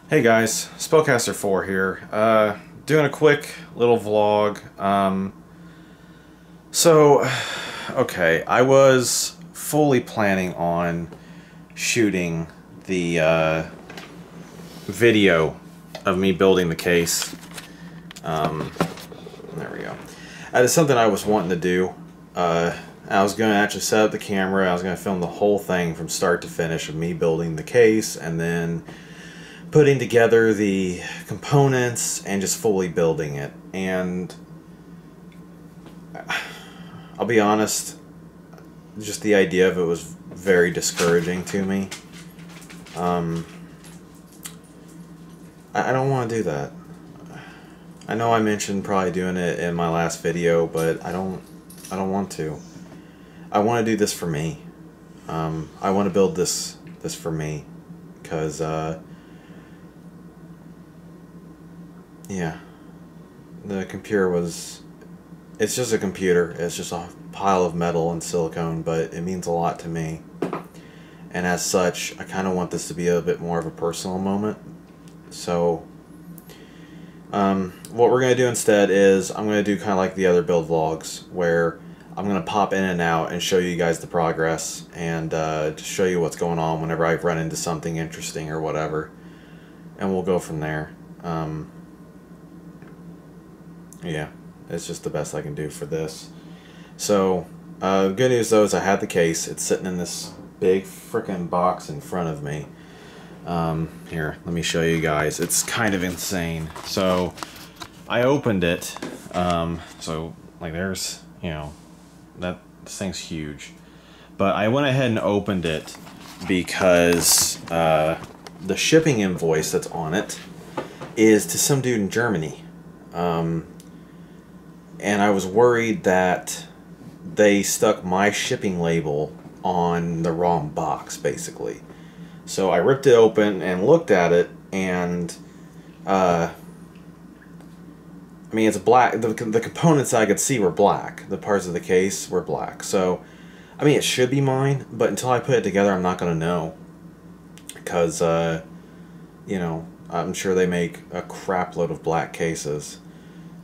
Hey guys, Spellcaster4 here. Doing a quick little vlog. Okay, I was fully planning on shooting the video of me building the case. There we go. That is something I was wanting to do. I was going to actually set up the camera. I was going to film the whole thing from start to finish of me building the case and then putting together the components and just fully building it. And I'll be honest, just the idea of it was very discouraging to me. I don't want to do that. I know I mentioned probably doing it in my last video, but I don't want to. I want to do this for me. I want to build this for me, because yeah, the computer it's just a computer. It's just a pile of metal and silicone, but it means a lot to me. And as such, I kind of want this to be a bit more of a personal moment. So, what we're going to do instead is I'm going to do kind of like the other build vlogs, where I'm going to pop in and out and show you guys the progress and just show you what's going on whenever I run into something interesting or whatever. And we'll go from there. Yeah, it's just the best I can do for this. So, good news though is I had the case. It's sitting in this big frickin' box in front of me. Here, let me show you guys. It's kind of insane. So, I opened it. So, like, there's, you know, this thing's huge. But I went ahead and opened it because the shipping invoice that's on it is to some dude in Germany. And I was worried that they stuck my shipping label on the wrong box, basically. So I ripped it open and looked at it, and I mean, it's black. The components I could see were black. The parts of the case were black. So, I mean, it should be mine, but until I put it together, I'm not going to know. Because, you know, I'm sure they make a crap load of black cases.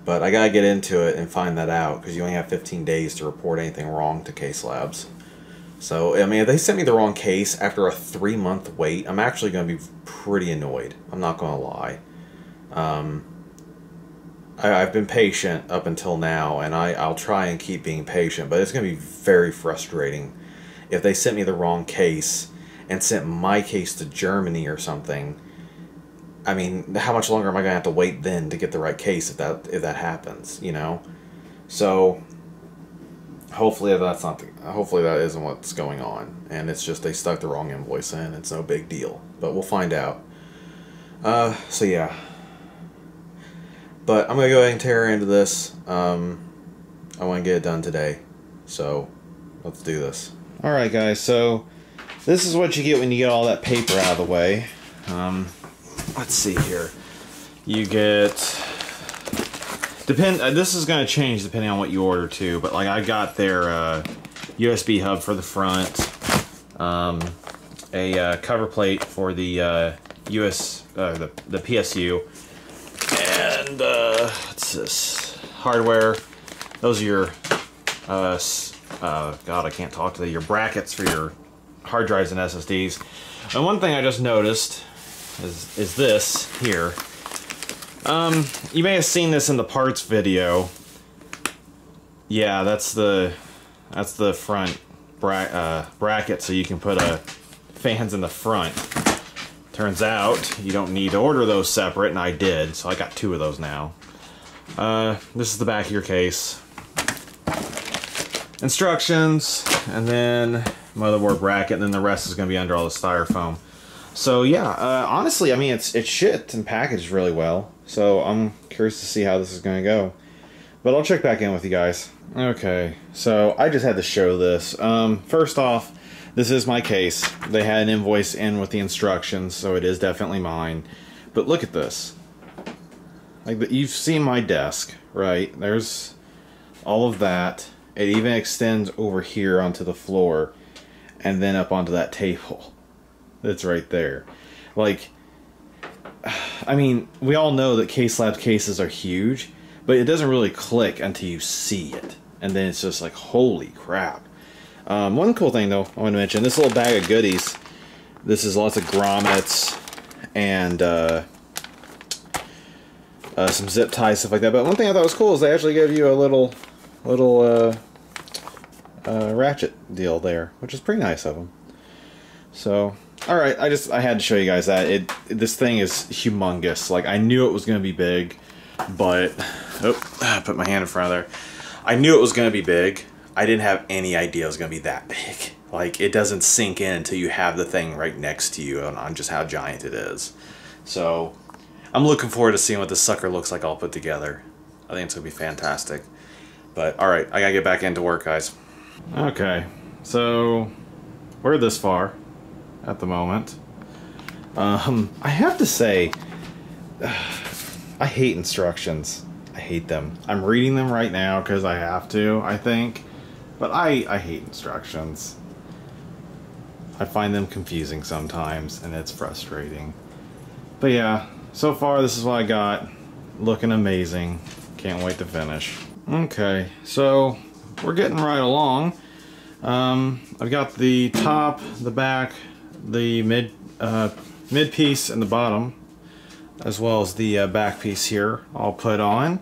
But I gotta get into it and find that out, because you only have 15 days to report anything wrong to Case Labs. So, I mean, if they sent me the wrong case after a 3-month wait, I'm actually going to be pretty annoyed. I'm not going to lie. I've been patient up until now, and I'll try and keep being patient, but it's going to be very frustrating if they sent me the wrong case and sent my case to Germany or something. I mean, how much longer am I going to have to wait then to get the right case if that happens, you know? So, hopefully hopefully that isn't what's going on, and it's just they stuck the wrong invoice in. It's no big deal, but we'll find out. So yeah. But I'm going to go ahead and tear into this. I want to get it done today, so let's do this. Alright guys, so this is what you get when you get all that paper out of the way. Let's see here. You get... this is going to change depending on what you order too, but like I got their USB hub for the front, a cover plate for the the PSU, and what's this? Hardware. Those are your God, I can't talk today. Your brackets for your hard drives and SSDs. And one thing I just noticed is this here. You may have seen this in the parts video. Yeah, that's the front bracket, so you can put fans in the front. Turns out you don't need to order those separate, and I did, so I got 2 of those now. This is the back of your case. Instructions, and then motherboard bracket, and then the rest is going to be under all the styrofoam. So yeah, honestly, I mean, it's shipped and packaged really well. So I'm curious to see how this is going to go. But I'll check back in with you guys. Okay, so I just had to show this. First off, this is my case. They had an invoice in with the instructions, so it is definitely mine. But look at this. Like, you've seen my desk, right? There's all of that. It even extends over here onto the floor and then up onto that table that's right there. Like, I mean, we all know that K-Slab cases are huge, but it doesn't really click until you see it. And then it's just like, holy crap. One cool thing, though, I want to mention, this little bag of goodies, this is lots of grommets and some zip ties, stuff like that. But one thing I thought was cool is they actually give you a little ratchet deal there, which is pretty nice of them. So, all right, I had to show you guys that. This thing is humongous. Like, I knew it was going to be big, but I put my hand in front of there. I knew it was going to be big. I didn't have any idea it was going to be that big. Like, it doesn't sink in until you have the thing right next to you on just how giant it is. So, I'm looking forward to seeing what this sucker looks like all put together. I think it's going to be fantastic. But, alright, I got to get back into work, guys. Okay, so we're this far at the moment. I have to say, I hate instructions. I hate them. I'm reading them right now because I have to, I think. But I hate instructions. I find them confusing sometimes, and it's frustrating. But yeah, so far this is what I got. Looking amazing. Can't wait to finish. Okay, so we're getting right along. I've got the top, the back, the mid piece, and the bottom, as well as the back piece here, all put on.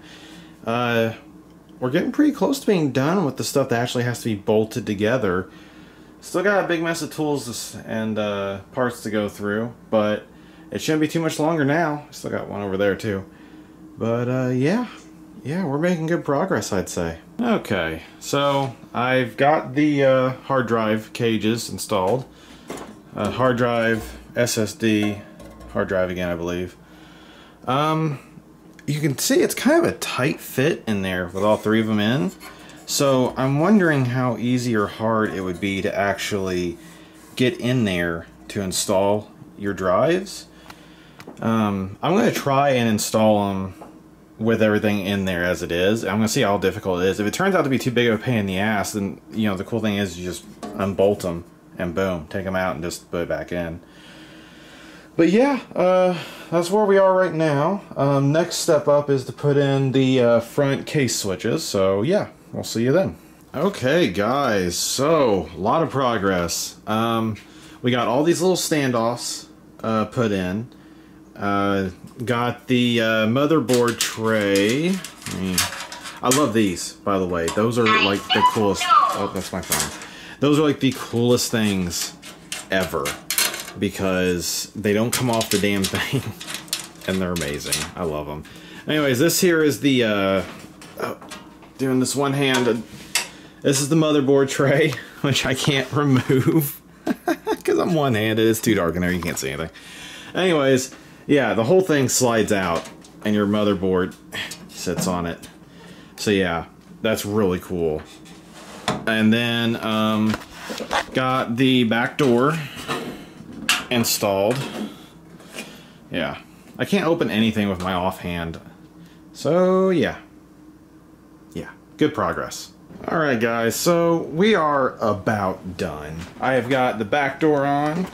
We're getting pretty close to being done with the stuff that actually has to be bolted together. Still got a big mess of tools and parts to go through, but it shouldn't be too much longer now. Still got one over there too. But yeah, we're making good progress, I'd say. Okay, so I've got the hard drive cages installed. Hard drive, SSD, hard drive again, I believe. You can see it's kind of a tight fit in there with all three of them in. So I'm wondering how easy or hard it would be to actually get in there to install your drives. I'm going to try and install them with everything in there as it is. I'm going to see how difficult it is. If it turns out to be too big of a pain in the ass, then, you know, the cool thing is you just unbolt them and boom, take them out and just put it back in. But yeah, that's where we are right now. Next step up is to put in the front case switches. So yeah, we'll see you then. Okay guys, so a lot of progress. We got all these little standoffs put in. Got the motherboard tray. I love these, by the way. Those are like the coolest. Oh, that's my phone. Those are like the coolest things ever, because they don't come off the damn thing, and they're amazing. I love them. Anyways, this here is the doing this one hand. This is the motherboard tray, which I can't remove because I'm one-handed. It's too dark in there. You can't see anything. Anyways, yeah, the whole thing slides out, and your motherboard sits on it. So yeah, that's really cool. And then got the back door installed. Yeah, I can't open anything with my offhand. So yeah, good progress. Alright guys, so we are about done. I have got the back door on.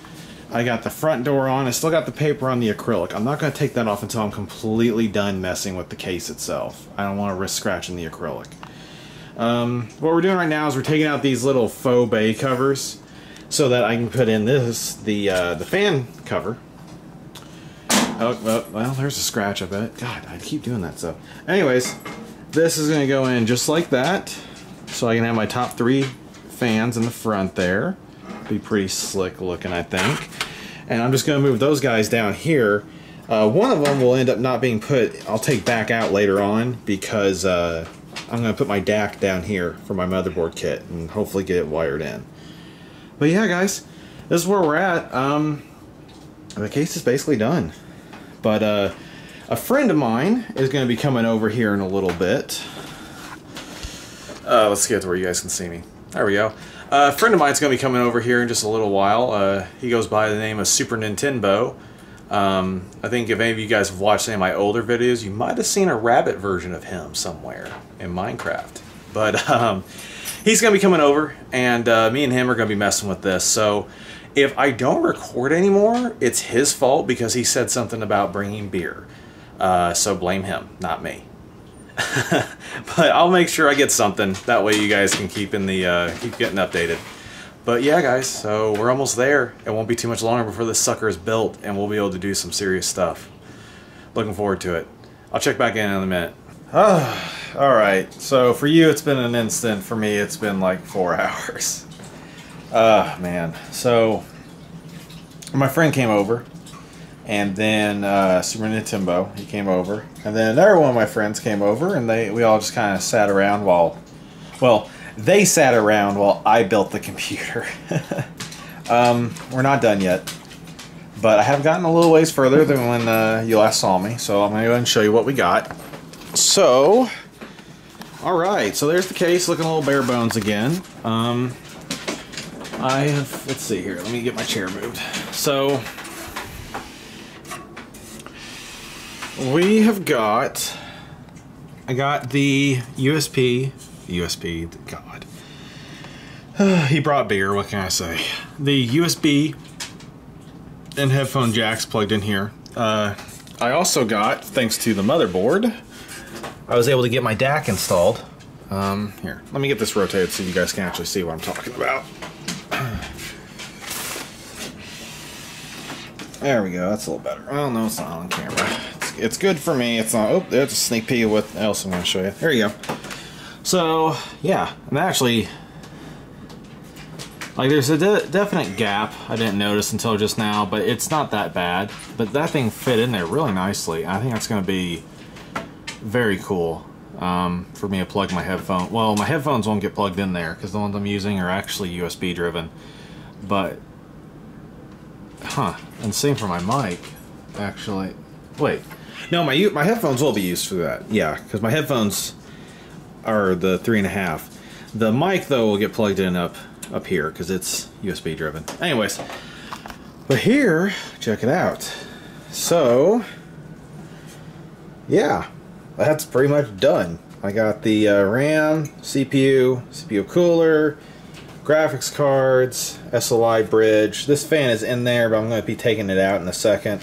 I got the front door on. I still got the paper on the acrylic. I'm not going to take that off until I'm completely done messing with the case itself. I don't want to risk scratching the acrylic. What we're doing right now is we're taking out these little faux bay covers so that I can put in this, the fan cover. Oh, well, there's a scratch, I bet. God, I keep doing that stuff. Anyways, this is going to go in just like that. So I can have my top 3 fans in the front there. Be pretty slick looking, I think. And I'm just going to move those guys down here. One of them will end up not being put, I'll take back out later on, because I'm going to put my DAC down here for my motherboard kit and hopefully get it wired in. But yeah, guys, this is where we're at. The case is basically done. But a friend of mine is going to be coming over here in a little bit. Let's get to where you guys can see me. There we go. A friend of mine's going to be coming over here in just a little while. He goes by the name of Super Nintendo. I think if any of you guys have watched any of my older videos, you might have seen a rabbit version of him somewhere in Minecraft. But he's going to be coming over, and me and him are going to be messing with this. So If I don't record anymore, it's his fault because he said something about bringing beer. So blame him, not me. But I'll make sure I get something. That way you guys can keep in the keep getting updated. But yeah, guys, so we're almost there. It won't be too much longer before this sucker is built, and we'll be able to do some serious stuff. Looking forward to it. I'll check back in a minute. Alright, so for you it's been an instant. For me it's been like 4 hours. Man. So, my friend came over, and then Super Nintendo, he came over, and then another one of my friends came over, and we all just kind of sat around while, well, they sat around while I built the computer. We're not done yet, but I have gotten a little ways further than when you last saw me, so I'm going to go ahead and show you what we got. So, alright, so there's the case, looking a little bare bones again. I have, let's see here, let me get my chair moved. So, we have got, I got the USB, God. He brought beer, what can I say? The USB and headphone jacks plugged in here. I also got, thanks to the motherboard, I was able to get my DAC installed. Here, let me get this rotated so you guys can actually see what I'm talking about. There we go, that's a little better. Oh no, it's not on camera. It's good for me, it's not. Oh, there's a sneak peek of what else I'm going to show you. There you go. So, yeah, and actually, like, there's a definite gap I didn't notice until just now, but it's not that bad. But that thing fit in there really nicely. I think that's going to be very cool for me to plug my headphone. Well, my headphones won't get plugged in there because the ones I'm using are actually USB driven. But, and same for my mic, actually. Wait, no, my headphones will be used for that. Yeah, because my headphones are the 3.5. The mic though will get plugged in up here because it's USB driven. Anyways, but here, check it out. So, yeah, that's pretty much done. I got the RAM, CPU cooler, graphics cards, SLI bridge. This fan is in there, but I'm going to be taking it out in a second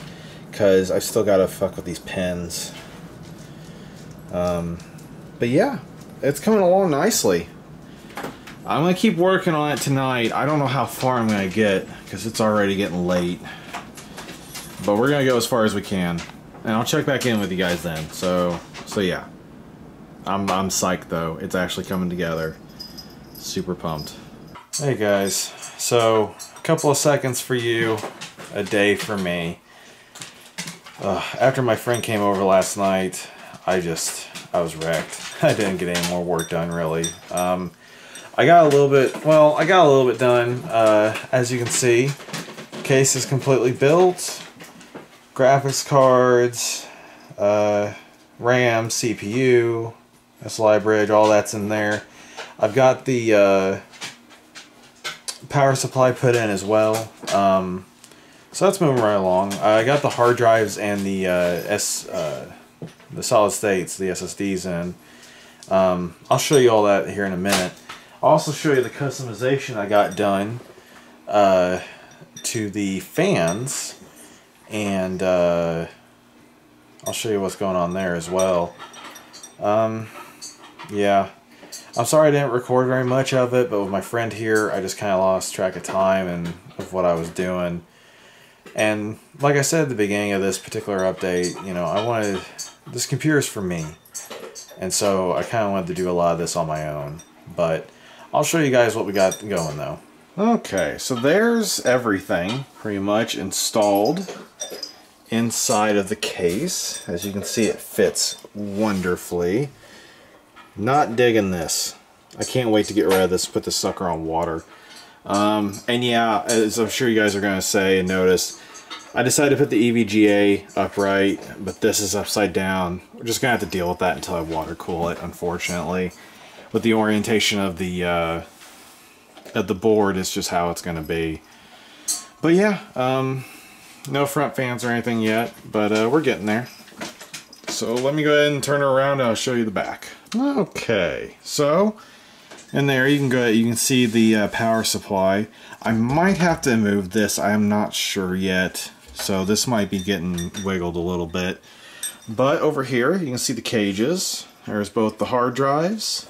because I still got to fuck with these pins. But yeah, it's coming along nicely. I'm going to keep working on it tonight. I don't know how far I'm going to get because it's already getting late. But we're going to go as far as we can. And I'll check back in with you guys then. So yeah. I'm psyched though. It's actually coming together. Super pumped. Hey guys. So, a couple of seconds for you. A day for me. After my friend came over last night, I was wrecked. I didn't get any more work done really. I got a little bit done. As you can see, case is completely built. Graphics cards, RAM, CPU, SLI bridge, all that's in there. I've got the power supply put in as well. So that's moving right along. I got the hard drives and the solid states, the SSDs in. I'll show you all that here in a minute. I'll also show you the customization I got done to the fans, and I'll show you what's going on there as well. Yeah, I'm sorry I didn't record very much of it, but with my friend here, I just kind of lost track of time and of what I was doing. And like I said at the beginning of this particular update, you know, this computer's for me. And so I kind of wanted to do a lot of this on my own. But I'll show you guys what we got going though. Okay, so there's everything pretty much installed inside of the case. As you can see, it fits wonderfully. Not digging this. I can't wait to get rid of this, put this sucker on water. And yeah, as I'm sure you guys are going to say and notice, I decided to put the EVGA upright, but this is upside down. We're just going to have to deal with that until I water cool it, unfortunately. With the orientation of the board, it's just how it's going to be. But yeah, no front fans or anything yet, but we're getting there. So let me go ahead and turn it around and I'll show you the back. Okay, so And there you can see the power supply. I might have to move this, I'm not sure yet. So this might be getting wiggled a little bit. But over here you can see the cages. There's both the hard drives,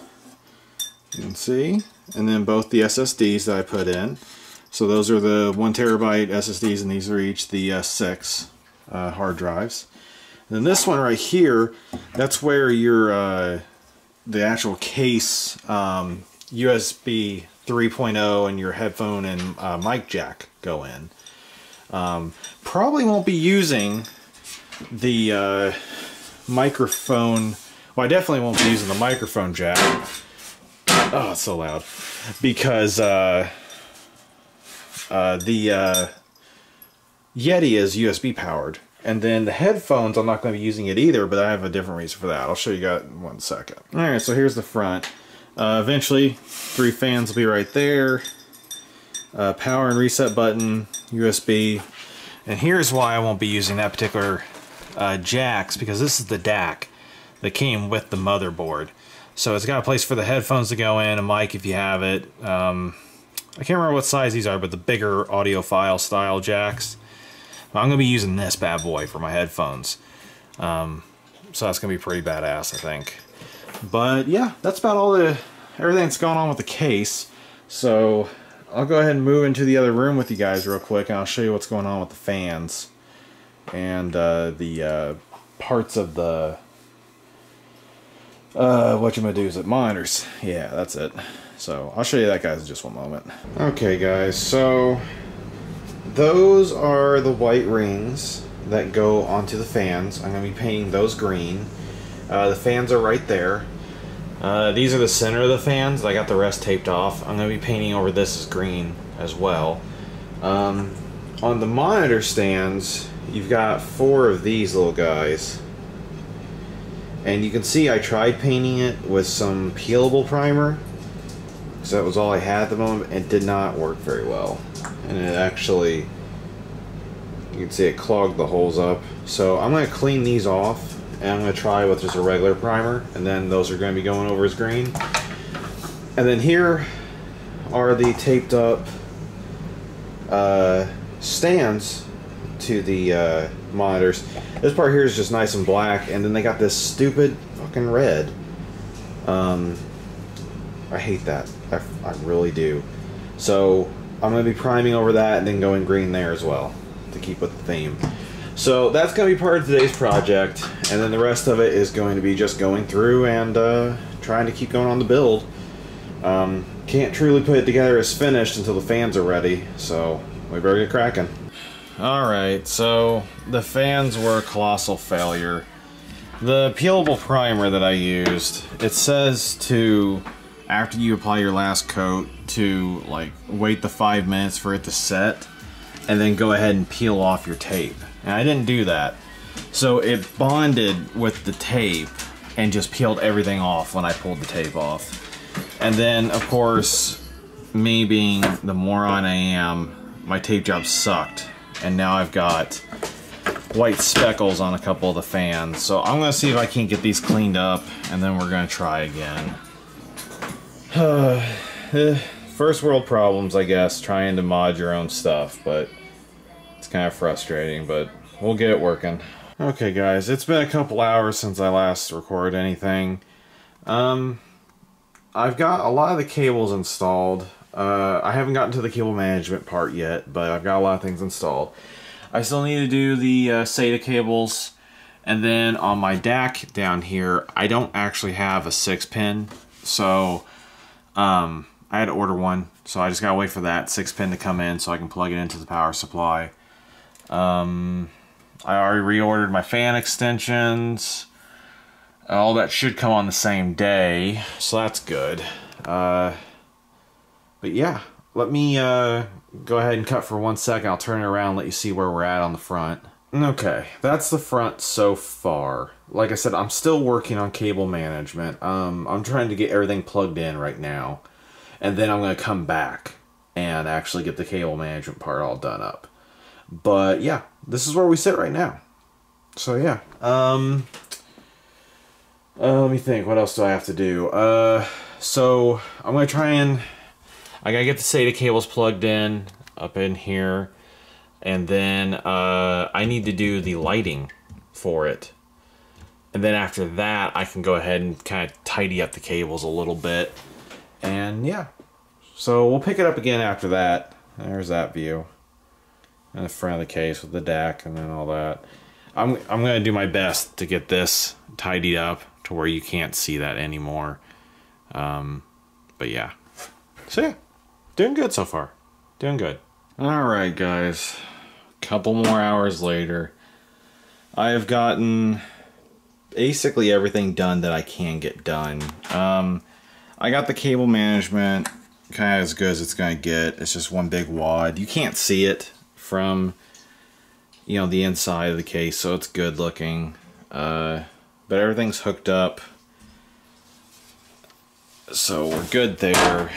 you can see, and then both the SSDs that I put in. So those are the 1 terabyte SSDs, and these are each the 6 hard drives. And then this one right here, that's where your the actual case USB 3.0 and your headphone and mic jack go in. Probably won't be using the microphone. Well, I definitely won't be using the microphone jack. Oh, it's so loud. Because the Yeti is USB powered. And then the headphones, I'm not going to be using it either, but I have a different reason for that. I'll show you guys in 1 second. Alright, so here's the front. Eventually, 3 fans will be right there. Power and reset button, USB. And here's why I won't be using that particular jacks, because this is the DAC that came with the motherboard. So it's got a place for the headphones to go in, a mic if you have it. I can't remember what size these are, but the bigger audiophile style jacks. I'm going to be using this bad boy for my headphones. So that's going to be pretty badass, I think. But yeah, that's about all everything that's going on with the case. So I'll go ahead and move into the other room with you guys real quick, and I'll show you what's going on with the fans and the parts of the monitors. Yeah, that's it. So I'll show you that, guys, in just 1 moment. Okay, guys, so those are the white rings that go onto the fans. I'm going to be painting those green. The fans are right there. These are the center of the fans. I got the rest taped off. I'm going to be painting over this as green as well. On the monitor stands, you've got 4 of these little guys. And you can see I tried painting it with some peelable primer, because that was all I had at the moment. It did not work very well. And it actually, you can see it clogged the holes up. So I'm going to clean these off, and I'm going to try with just a regular primer, and then those are going to be going over as green. And then here are the taped up stands to the monitors. This part here is just nice and black, and then they got this stupid fucking red. I hate that. I really do. So I'm going to be priming over that and then going green there as well to keep with the theme. So that's going to be part of today's project, and then the rest of it is going to be just going through and trying to keep going on the build. Can't truly put it together as finished until the fans are ready, so we better get cracking. Alright, so the fans were a colossal failure. The peelable primer that I used, it says to, after you apply your last coat, to like wait the 5 minutes for it to set and then go ahead and peel off your tape. And I didn't do that. So it bonded with the tape and just peeled everything off when I pulled the tape off. And then, of course, me being the moron I am, my tape job sucked. And now I've got white speckles on a couple of the fans. So I'm going to see if I can get these cleaned up, and then we're going to try again. First world problems, I guess, trying to mod your own stuff, but it's kind of frustrating, but we'll get it working. Okay, guys, it's been a couple hours since I last recorded anything. I've got a lot of the cables installed. I haven't gotten to the cable management part yet, but I've got a lot of things installed. I still need to do the SATA cables, and then on my DAC down here, I don't actually have a 6-pin, so I had to order one, so I just gotta wait for that 6-pin to come in so I can plug it into the power supply. I already reordered my fan extensions. All that should come on the same day, so that's good. But yeah, let me go ahead and cut for 1 second. I'll turn it around and let you see where we're at on the front. Okay, that's the front so far. Like I said, I'm still working on cable management. I'm trying to get everything plugged in right now. And then I'm going to come back and actually get the cable management part all done up. But yeah, this is where we sit right now. So yeah. Let me think. What else do I have to do? So I'm gonna try and I gotta get the SATA cables plugged in up in here, and then I need to do the lighting for it. And then after that, I can go ahead and kind of tidy up the cables a little bit. And yeah, so we'll pick it up again after that. There's that view. And the front of the case with the DAC and then all that. I'm gonna do my best to get this tidied up to where you can't see that anymore. But yeah. So yeah, doing good so far. Doing good. Alright guys, couple more hours later. I have gotten basically everything done that I can get done. I got the cable management kind of as good as it's gonna get. It's just one big wad. You can't see it from, you know, the inside of the case, so it's good looking. But everything's hooked up, so we're good there.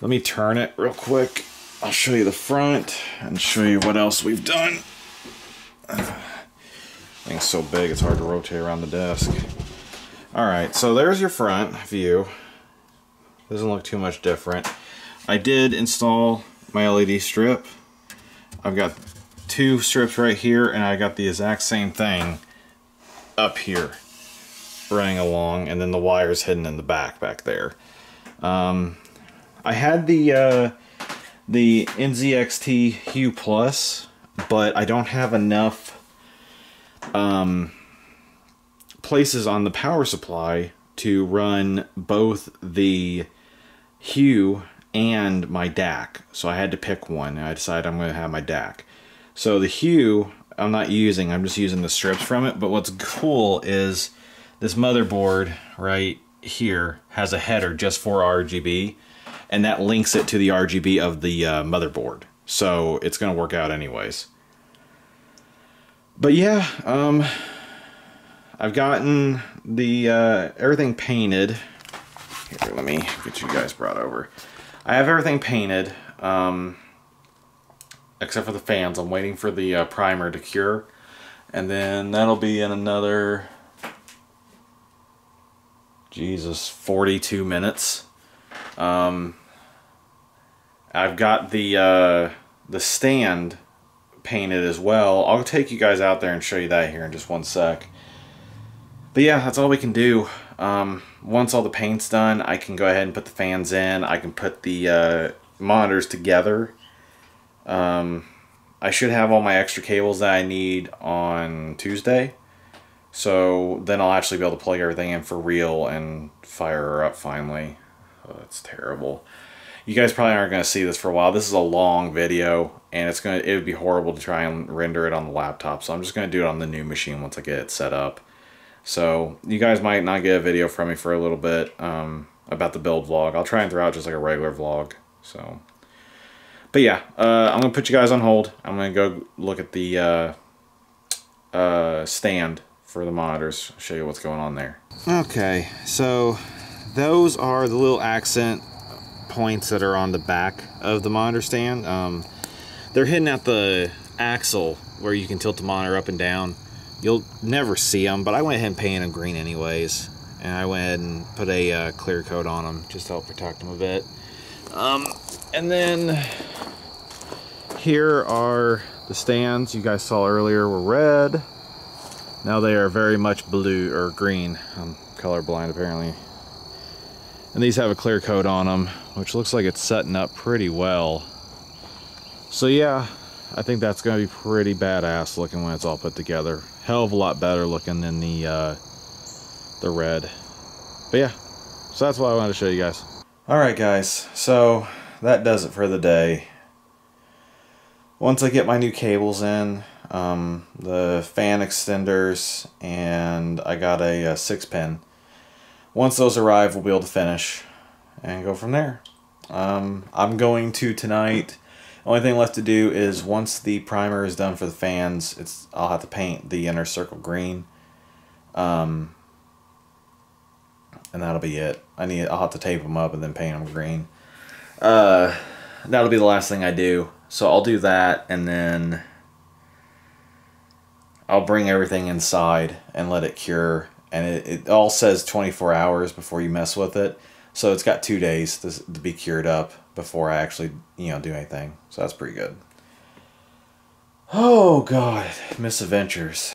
Let me turn it real quick. I'll show you the front and show you what else we've done. Thing's so big it's hard to rotate around the desk. Alright, so there's your front view. Doesn't look too much different. I did install my LED strip. I've got 2 strips right here, and I got the exact same thing up here running along, and then the wires hidden in the back there. I had the NZXT Hue Plus, but I don't have enough places on the power supply to run both the Hue and my DAC. So I had to pick one, and I decided I'm going to have my DAC. So the Hue I'm not using, I'm just using the strips from it. But what's cool is this motherboard right here has a header just for RGB, and that links it to the RGB of the motherboard. So it's going to work out anyways. But yeah, I've gotten the everything painted. Here, let me get you guys brought over. I have everything painted, except for the fans. I'm waiting for the primer to cure, and then that'll be in another, Jesus, 42 minutes. I've got the stand painted as well. I'll take you guys out there and show you that here in just one sec. But yeah, that's all we can do. Once all the paint's done, I can go ahead and put the fans in. I can put the monitors together. I should have all my extra cables that I need on Tuesday. So then I'll actually be able to plug everything in for real and fire her up finally. Oh, that's terrible. You guys probably aren't going to see this for a while. This is a long video, and it would be horrible to try and render it on the laptop. So I'm just going to do it on the new machine once I get it set up. So you guys might not get a video from me for a little bit about the build vlog. I'll try and throw out just like a regular vlog. So, but yeah, I'm going to put you guys on hold. I'm going to go look at the stand for the monitors, show you what's going on there. Okay, so those are the little accent points that are on the back of the monitor stand. They're hidden at the axle where you can tilt the monitor up and down. You'll never see them, but I went ahead and painted them green anyways, and I went ahead and put a clear coat on them just to help protect them a bit. And then here are the stands you guys saw earlier were red. Now they are very much blue or green. I'm colorblind apparently. And these have a clear coat on them, which looks like it's setting up pretty well. So yeah, I think that's going to be pretty badass looking when it's all put together. Hell of a lot better looking than the red. But yeah, so that's what I wanted to show you guys. Alright guys, so that does it for the day. Once I get my new cables in, the fan extenders, and I got a 6-pin. Once those arrive, we'll be able to finish and go from there. I'm going to tonight. Only thing left to do is once the primer is done for the fans, I'll have to paint the inner circle green, and that'll be it. I'll have to tape them up and then paint them green. That'll be the last thing I do. So I'll do that, and then I'll bring everything inside and let it cure. And it all says 24 hours before you mess with it. So it's got 2 days to be cured up before I actually, do anything. So that's pretty good. Oh, God. Misadventures.